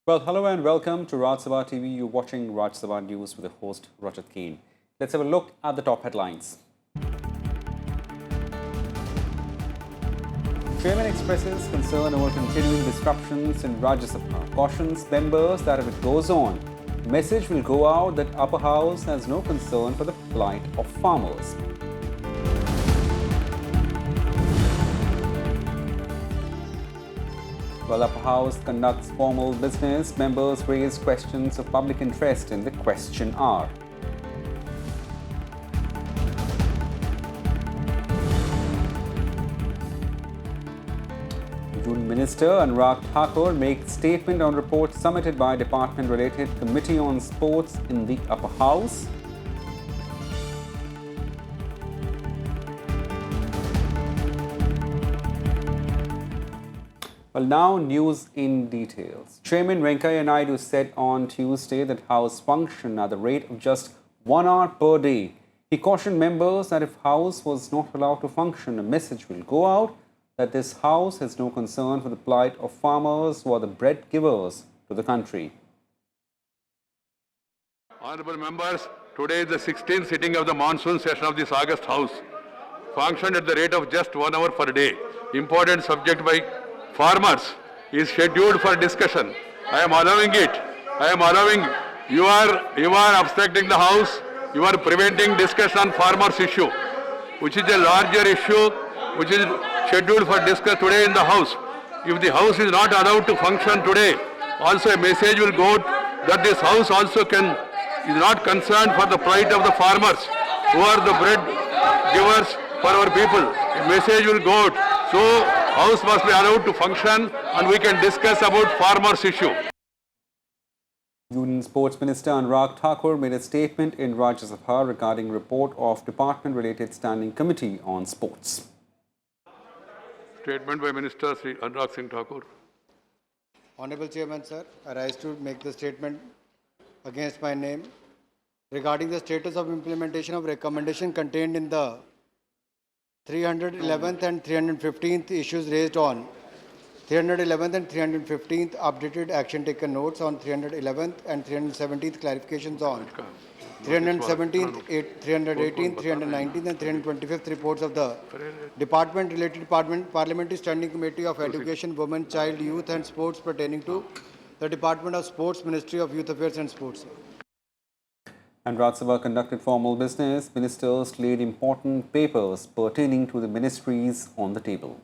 Well, hello and welcome to Raj Sabha TV. You're watching Raj Sabha News with the host Rajat Keen. Let's have a look at the top headlines. Chairman expresses concern over continuing disruptions in Rajya Sabha. Cautions members that if it goes on, message will go out that upper house has no concern for the plight of farmers. While upper house conducts formal business, members raise questions of public interest in the question hour. Union Minister Anurag Thakur makes statement on report submitted by department-related Committee on Sports in the upper house. Well, now news in details. Chairman Venkaiah Naidu said on Tuesday that House function at the rate of just 1 hour per day. He cautioned members that if House was not allowed to function, a message will go out that this House has no concern for the plight of farmers who are the bread givers to the country. Honorable members, today is the 16th sitting of the monsoon session of this August House. Functioned at the rate of just 1 hour per day. Important subject by farmers is scheduled for discussion. I am allowing it. You are obstructing the House. You are preventing discussion on farmers issue, which is a larger issue, which is scheduled for discussion today in the House. If the House is not allowed to function today, also a message will go that this House also is not concerned for the plight of the farmers who are the bread givers for our people. A message will go out. So House must be allowed to function and we can discuss about farmers issue. Union Sports Minister Anurag Thakur made a statement in Rajya Sabha regarding report of department-related Standing Committee on Sports. Statement by Minister Sri Anurag Singh Thakur. Honorable Chairman, sir, I rise to make the statement against my name regarding the status of implementation of recommendation contained in the 311th and 315th issues raised on 311th and 315th updated action taken notes on 311th and 317th clarifications on 317th, 318th, 319th and 325th reports of the department-related Parliamentary Standing Committee of Education, Women, Child, Youth and Sports pertaining to the Department of Sports, Ministry of Youth Affairs and Sports. And Rajya Sabha conducted formal business. Ministers laid important papers pertaining to the ministries on the table.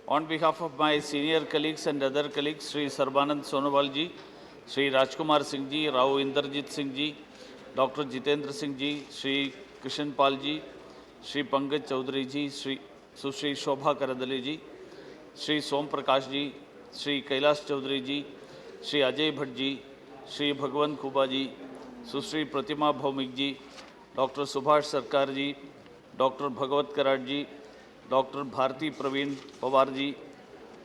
On behalf of my senior colleagues and other colleagues, Sri Sarbanand Sonowal ji, Sri Rajkumar Singh ji, Rao Inderjit Singh ji, Dr. Jitendra Singh ji, Sri Kishan Pal ji, Sri Pankaj Chaudhary ji, Sri Shobha Karadali ji, Sri Som Prakash ji, Sri Kailash Chaudhary ji, Sri Ajay Bhatt ji, Sri Bhagwan Kuba ji, Susri Pratima Bhaumik ji, Dr. Subhash Sarkar ji, Dr. Bhagwat Karat ji, Dr. Bharti Praveen Pawar ji,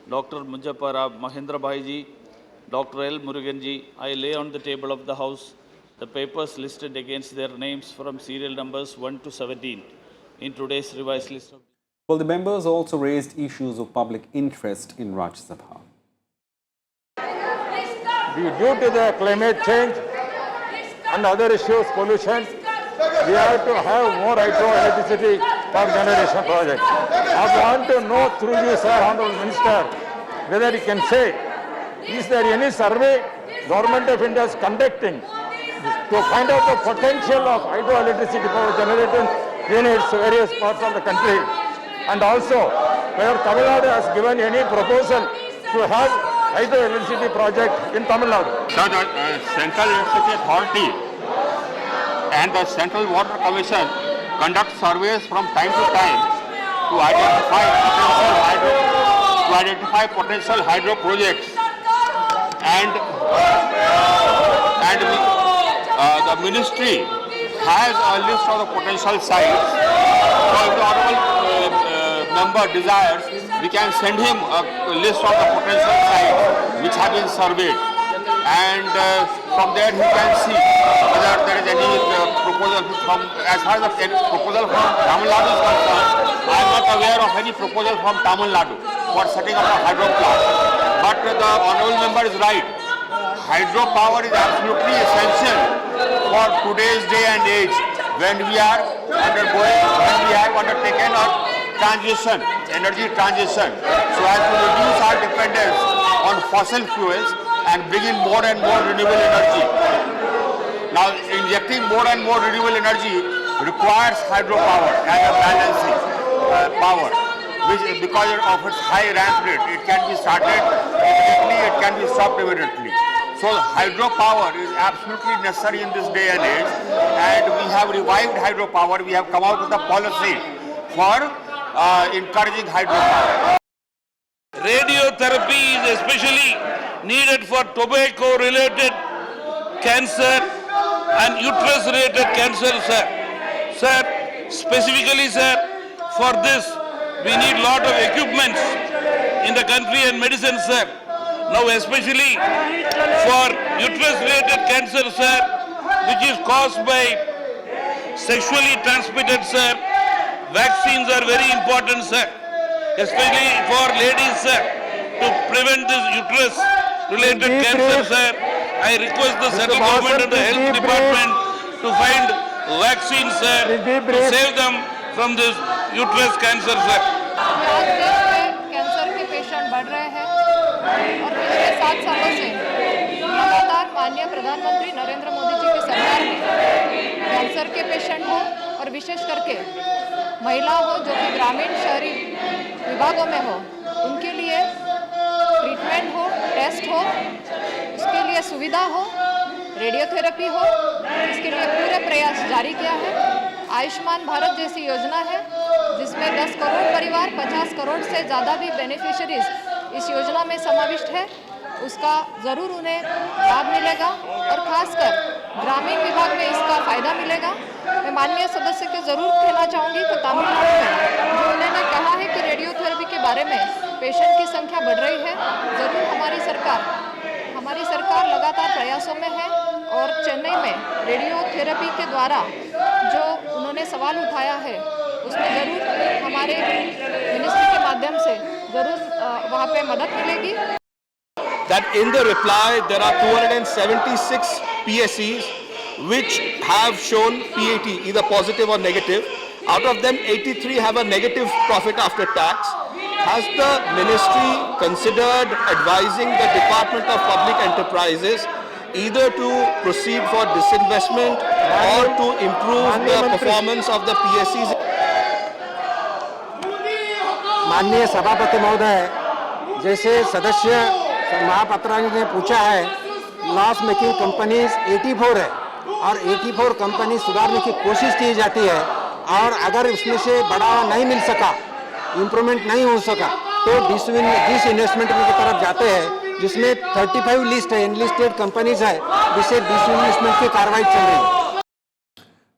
Dr. Mujapara Mahendra Bhai ji, Dr. L. Murugan ji, I lay on the table of the House the papers listed against their names from serial numbers 1 to 17 in today's revised list. Well, the members also raised issues of public interest in Rajya Sabha. Due to the climate change and other issues, pollution, we have to have more hydroelectricity for generation project. I want to know through you, sir, Honorable Minister, whether you can say, is there any survey Government of India is conducting to find out the potential of hydroelectricity power generating units in various parts of the country, and also whether Tamil Nadu has given any proposal to have hydroelectricity project in Tamil Nadu. Central Electricity Authority and the Central Water Commission conduct surveys from time to time to identify potential hydro projects, and the ministry has a list of the potential sites. So if the honorable member desires, we can send him a list of the potential sites which have been surveyed, and from there he can see whether there is any proposal from, as far as the proposal from Tamil Nadu is concerned, I am not aware of any proposal from Tamil Nadu. for setting up a hydro plant. But the honorable member is right. Hydropower is absolutely essential for today's day and age when we have undertaken a transition, energy transition, so as to reduce our dependence on fossil fuels and bring in more and more renewable energy. Now, injecting more and more renewable energy requires hydropower as a balancing power, which because of its high ramp rate, it can be started immediately, it can be stopped immediately. So hydropower is absolutely necessary in this day and age, and we have revived hydropower. We have come out with a policy for encouraging hydropower. Radiotherapy is especially needed for tobacco-related cancer and uterus-related cancer, sir. Sir, specifically, sir, for this, we need lot of equipments in the country and medicine, sir. Now, especially for uterus-related cancer, sir, which is caused by sexually transmitted, sir, vaccines are very important, sir. Especially for ladies, sir, to prevent this uterus-related cancer, sir. I request the central government and the health department to find vaccines, sir, to save them from this uterus cancer, sir. आज देश में cancer के patient बढ़ रहे हैं और पिछले 7 सालों से लगातार माननीय प्रधानमंत्री नरेंद्र मोदी जी की सरकार ने कैंसर के पेशेंट हो और विशेष करके महिला हो जो कि ग्रामीण शहरी विभागों में हो, उनके लिए ट्रीटमेंट हो, टेस्ट हो, उसके लिए सुविधा हो, रेडियोथेरेपी हो, इसके लिए पूरे प्रयास जारी किया है। आयुष्मान भारत जैसी योजना है जिसमें 10 करोड़ परिवार, 50 करोड़ से ज़्यादा भी बेनिफिशरीज इस योजना में समाविष्ट है, उसका ज़रूर उन्हें लाभ मिलेगा और खासकर ग्रामीण विभाग में इसका फ़ायदा मिलेगा। मैं माननीय सदस्य को ज़रूर कहना चाहूँगी कि तमिलनाडु में जो उन्होंने कहा है कि रेडियोथेरेपी के बारे में पेशेंट की संख्या बढ़ रही है, ज़रूर हमारी सरकार लगातार प्रयासों में है और चेन्नई में रेडियोथेरेपी के द्वारा जो उन्होंने सवाल उठाया है उसमें ज़रूर हमारे मिनिस्ट्री के माध्यम से ज़रूर वहाँ पे मदद मिलेगी। That in the reply there are 276 PSEs which have shown PAT, either positive or negative. Out of them, 83 have a negative profit after tax. Has the ministry considered advising the Department of Public Enterprises either to proceed for disinvestment or to improve the performance of the PSEs? माननीय सभापति महोदय, जैसे सदस्य महापात्रा ने पूछा है, loss making companies 84 है और 84 कंपनी सुधारने की कोशिश की जाती है और अगर उसमें से बढ़ावा नहीं मिल सका, इम्प्रूवमेंट नहीं हो सका तो डिस इन्वेस्टमेंट की तरफ जाते हैं, जिसमें 35 लिस्ट है, एनलिस्टेड कंपनीज है, जिससे डिस इन्वेस्टमेंट की कार्रवाई चल रही है।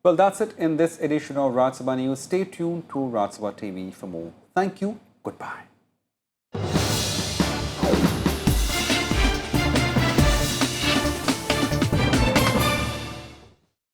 Well, that's it in this edition of Rajya Sabha News. Stay tuned to Rajya Sabha TV for more. Thank you. Goodbye.